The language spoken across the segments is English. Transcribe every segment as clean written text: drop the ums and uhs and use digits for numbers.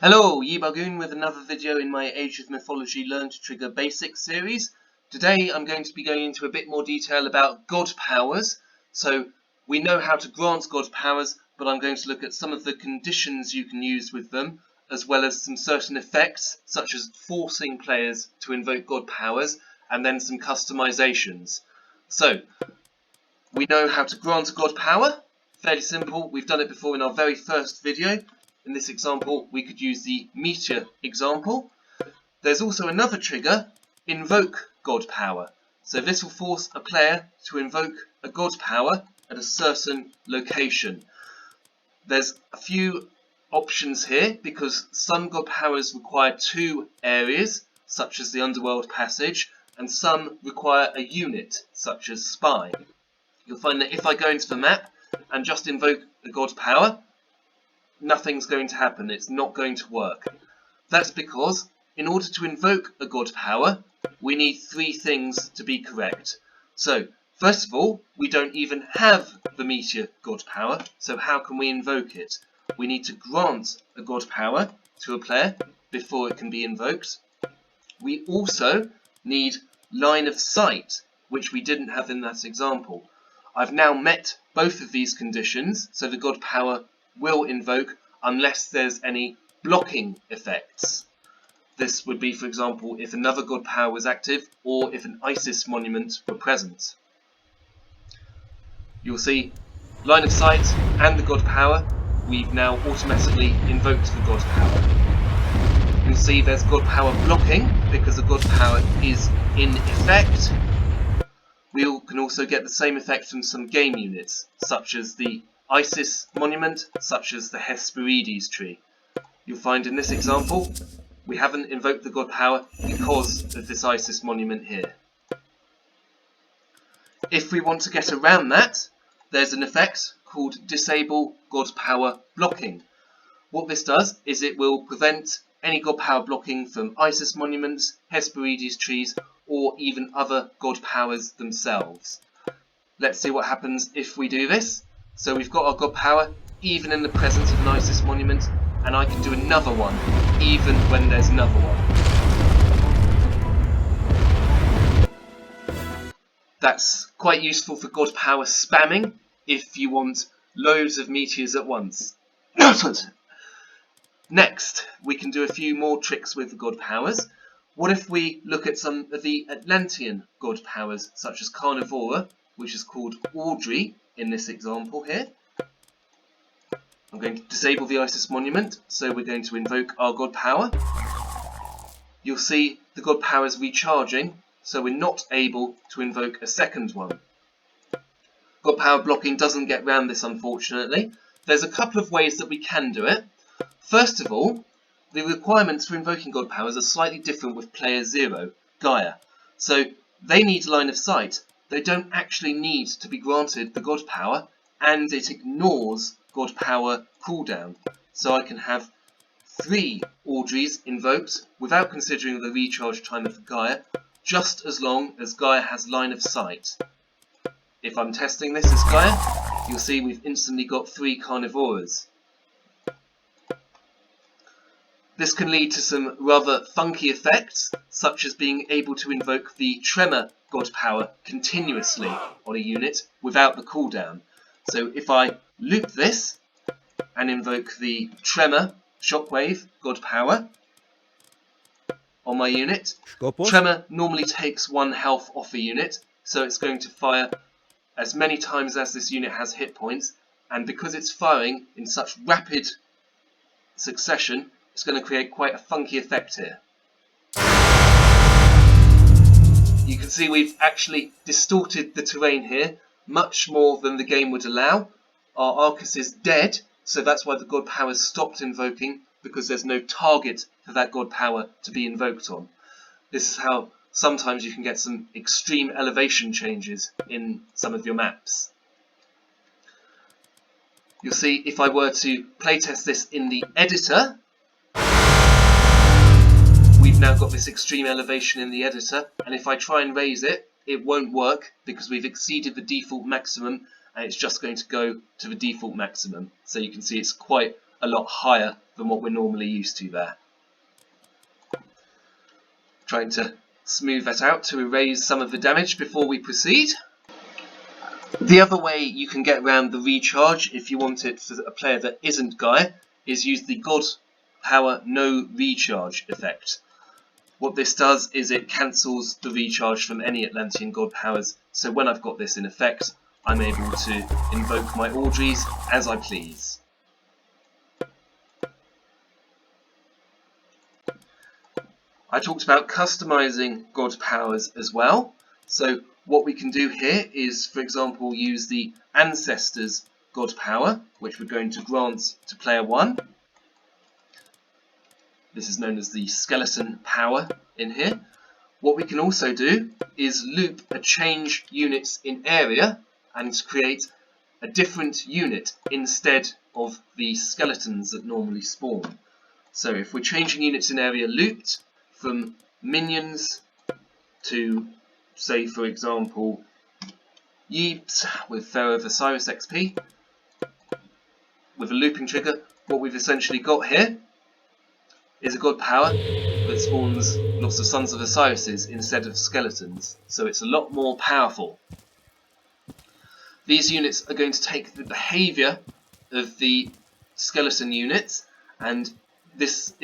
Hello, Yibagoon with another video in my Age of Mythology Learn to Trigger Basics series. Today I'm going to be going into a bit more detail about god powers. So we know how to grant god powers, but I'm going to look at some of the conditions you can use with them, as well as some certain effects, such as forcing players to invoke god powers, and then some customizations. So, we know how to grant a god power. Fairly simple. We've done it before in our very first video. In this example, we could use the meteor example. There's also another trigger, invoke god power. So this will force a player to invoke a god power at a certain location. There's a few options here because some god powers require 2 areas, such as the underworld passage, and some require a unit, such as spy. You'll find that if I go into the map and just invoke a god power, nothing's going to happen. It's not going to work. That's because in order to invoke a god power, we need 3 things to be correct. So, first of all, we don't even have the meteor god power, so how can we invoke it? We need to grant a god power to a player before it can be invoked. We also need line of sight, which we didn't have in that example. I've now met both of these conditions, so the god power will invoke unless there's any blocking effects. This would be, for example, if another god power was active or if an Isis monument were present. You'll see line of sight and the god power, we've now automatically invoked the god power. You'll see there's god power blocking because the god power is in effect. We can also get the same effect from some game units, such as the Isis monument, such as the Hesperides tree. You'll find in this example, we haven't invoked the god power because of this Isis monument here. If we want to get around that, there's an effect called disable god power blocking. What this does is it will prevent any god power blocking from Isis monuments, Hesperides trees, or even other god powers themselves. Let's see what happens if we do this. So we've got our god power even in the presence of an Isis monument, and I can do another one even when there's another one. That's quite useful for god power spamming if you want loads of meteors at once. Next, we can do a few more tricks with the god powers. What if we look at some of the Atlantean god powers, such as Carnivora, which is called Audrey in this example here. I'm going to disable the Isis monument, so we're going to invoke our god power. You'll see the god power is recharging, so we're not able to invoke a second one. God power blocking doesn't get around this, unfortunately. There's a couple of ways that we can do it. First of all, the requirements for invoking god powers are slightly different with player 0, Gaia. So they need line of sight. They don't actually need to be granted the god power, and it ignores god power cooldown. So I can have 3 Audreys invoked without considering the recharge time of Gaia, just as long as Gaia has line of sight. If I'm testing this as Gaia, you'll see we've instantly got 3 Carnivoras. This can lead to some rather funky effects, such as being able to invoke the Tremor god power continuously on a unit without the cooldown. So if I loop this and invoke the Tremor Shockwave god power on my unit, Tremor normally takes 1 health off a unit, so it's going to fire as many times as this unit has hit points, and because it's firing in such rapid succession, it's going to create quite a funky effect here. You can see we've actually distorted the terrain here much more than the game would allow. Our Arcus is dead, so that's why the god power stopped invoking, because there's no target for that god power to be invoked on. This is how sometimes you can get some extreme elevation changes in some of your maps. You'll see if I were to playtest this in the editor, we've now got this extreme elevation in the editor, and if I try and raise it, it won't work because we've exceeded the default maximum, and it's just going to go to the default maximum. So you can see it's quite a lot higher than what we're normally used to there. Trying to smooth that out to erase some of the damage before we proceed. The other way you can get around the recharge, if you want it for a player that isn't Gaia, is use the God Power No Recharge effect. What this does is it cancels the recharge from any Atlantean God Powers, so when I've got this in effect, I'm able to invoke my Audreys as I please. I talked about customizing God Powers as well, so what we can do here is, for example, use the Ancestors God Power, which we're going to grant to player 1. This is known as the Skeleton Power in here. What we can also do is loop a change units in area and create a different unit instead of the skeletons that normally spawn. So if we're changing units in area looped from minions to, say for example, Yeeps with Pharaoh of Osiris XP, with a looping trigger, what we've essentially got here is a God Power that spawns lots of Sons of Osiris instead of skeletons, so it's a lot more powerful. These units are going to take the behaviour of the skeleton units, and this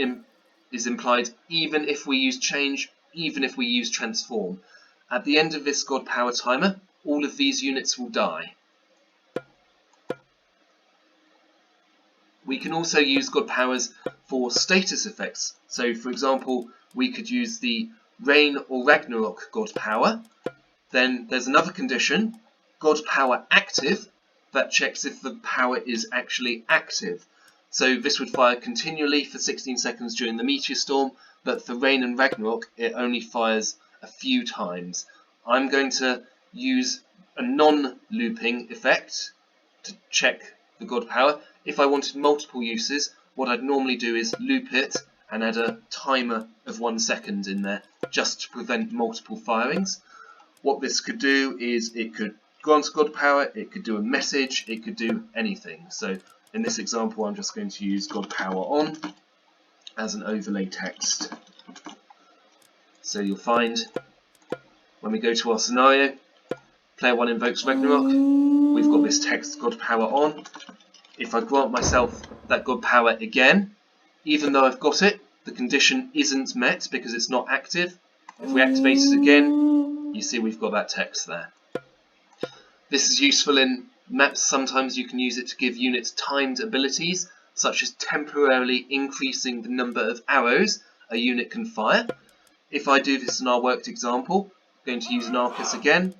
is implied even if we use change, even if we use transform. At the end of this God Power timer, all of these units will die. We can also use God Powers for status effects. So for example, we could use the Rain or Ragnarok God Power. Then there's another condition, God Power Active, that checks if the power is actually active. So this would fire continually for 16 seconds during the meteor storm, but for Rain and Ragnarok it only fires a few times. I'm going to use a non-looping effect to check the God Power. If I wanted multiple uses, what I'd normally do is loop it and add a timer of 1 second in there, just to prevent multiple firings. What this could do is it could grant God Power, it could do a message, it could do anything. So in this example I'm just going to use God Power On as an overlay text. So you'll find when we go to our scenario, player 1 invokes Ragnarok, we've got this text God Power On. If I grant myself that God Power again, even though I've got it, the condition isn't met because it's not active. If we activate it again, you see we've got that text there. This is useful in maps. Sometimes you can use it to give units timed abilities, such as temporarily increasing the number of arrows a unit can fire. If I do this in our worked example, I'm going to use an Arcus again,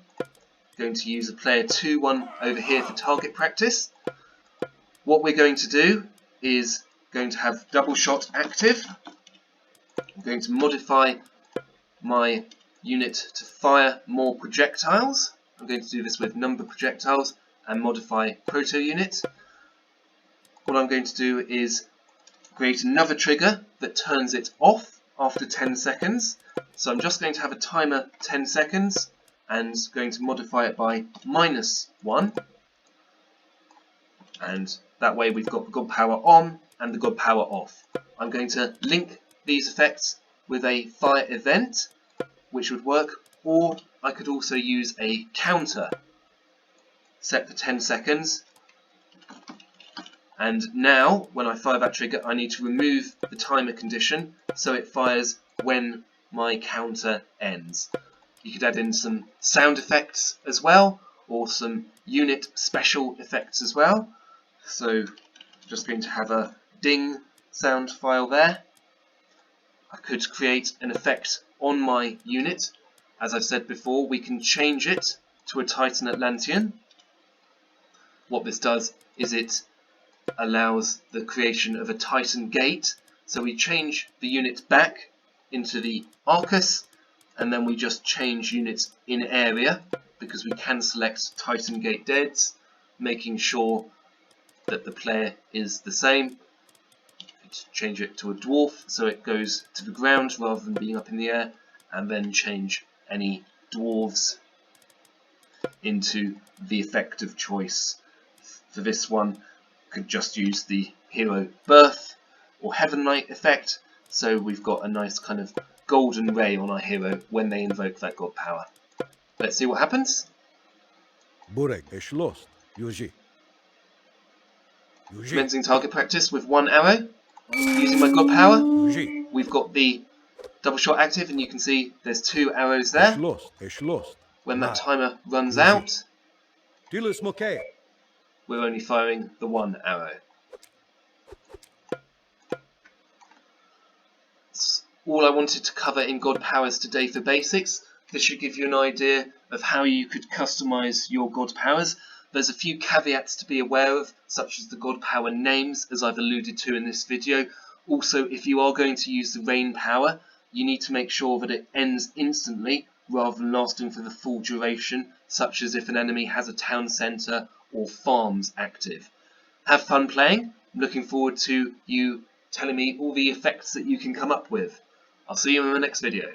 going to use a player 2-1 over here for target practice. What we're going to do is going to have double shot active. I'm going to modify my unit to fire more projectiles. I'm going to do this with number projectiles and modify proto unit. What I'm going to do is create another trigger that turns it off after 10 seconds. So I'm just going to have a timer 10 seconds and going to modify it by -1. And that way we've got the God Power On and the God Power Off. I'm going to link these effects with a fire event, which would work, or I could also use a counter set for 10 seconds. And now, when I fire that trigger, I need to remove the timer condition so it fires when my counter ends. You could add in some sound effects as well, or some unit special effects as well. So just going to have a ding sound file there. I could create an effect on my unit. As I've said before, we can change it to a Titan Atlantean. What this does is it allows the creation of a Titan gate. So we change the unit back into the Arcus, and then we just change units in area because we can select Titan gate deads, making sure that the player is the same. Change it to a dwarf so it goes to the ground rather than being up in the air, and then change any dwarves into the effect of choice. For this one, could just use the hero birth, or Heaven Knight effect, so we've got a nice kind of golden ray on our hero when they invoke that god power. Let's see what happens. Burek is lost. Yuji. Commencing target practice with 1 arrow. Using my god power, Yuji. we've got the double shot active, and you can see there's 2 arrows there. Is lost. When that timer runs Yuji. out, Tilis Moke. we're only firing the 1 arrow. That's all I wanted to cover in God Powers today for basics. This should give you an idea of how you could customize your God Powers. There's a few caveats to be aware of, such as the God Power names, as I've alluded to in this video. Also, if you are going to use the Rain Power, you need to make sure that it ends instantly rather than lasting for the full duration, such as if an enemy has a town centre or farms active. Have fun playing. I'm looking forward to you telling me all the effects that you can come up with. I'll see you in the next video.